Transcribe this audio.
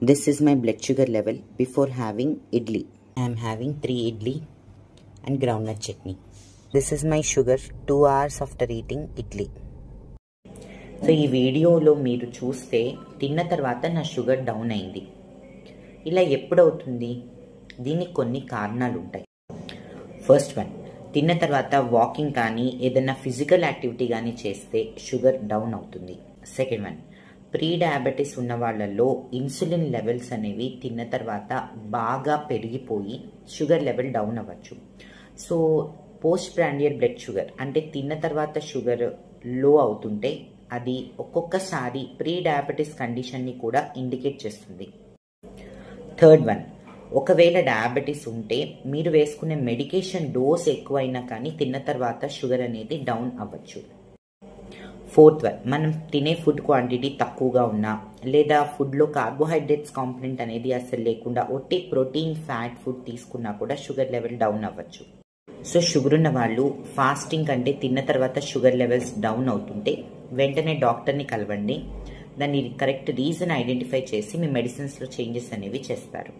This is my blood sugar level before having idli. I am having 3 idli and groundnut chutney. This is my sugar 2 hours after eating idli. So ఈ వీడియోలో మీరు చూస్తే తిన్న తర్వాత నా sugar down అయింది. ఇలా ఎప్పుడవుతుంది? దీనికి కొన్ని కారణాలు ఉంటాయి. ఫస్ట్ వన్, తిన్న తర్వాత వాకింగ్ కానీ ఏదైనా ఫిజికల్ యాక్టివిటీ కానీ చేస్తే షుగర్ డౌన్ అవుతుంది. సెకండ్ వన్, ప్రీ డయాబెటీస్ ఉన్న వాళ్ళల్లో ఇన్సులిన్ లెవెల్స్ అనేవి తిన్న తర్వాత బాగా పెరిగిపోయి షుగర్ లెవెల్ డౌన్ అవ్వచ్చు. So post prandial blood sugar అంటే తిన్న తర్వాత షుగర్ లో అవుతుంటే అది ఒక్కొక్కసారి ప్రీ డయాబెటీస్ కండిషన్ని కూడా ఇండికేట్ చేస్తుంది. థర్డ్ వన్, ఒకవేళ డయాబెటీస్ ఉంటే మీరు వేసుకునే మెడికేషన్ డోస్ ఎక్కువైనా కానీ తిన్న తర్వాత షుగర్ అనేది డౌన్ అవ్వచ్చు. ఫోర్త్ వన్, మనం తినే ఫుడ్ క్వాంటిటీ తక్కువగా ఉన్నా లేదా ఫుడ్లో కార్బోహైడ్రేట్స్ కాంపోనెంట్ అనేది అసలు లేకుండా ఒట్టి ప్రోటీన్ ఫ్యాట్ ఫుడ్ తీసుకున్నా కూడా షుగర్ లెవెల్ డౌన్ అవ్వచ్చు. సో షుగర్ ఉన్న వాళ్ళు ఫాస్టింగ్ కంటే తిన్న తర్వాత షుగర్ లెవెల్స్ డౌన్ అవుతుంటే వెంటనే డాక్టర్ని కలవండి. దాన్ని కరెక్ట్ రీజన్ ఐడెంటిఫై చేసి మీ మెడిసిన్స్లో చేంజెస్ అనేవి చేస్తారు.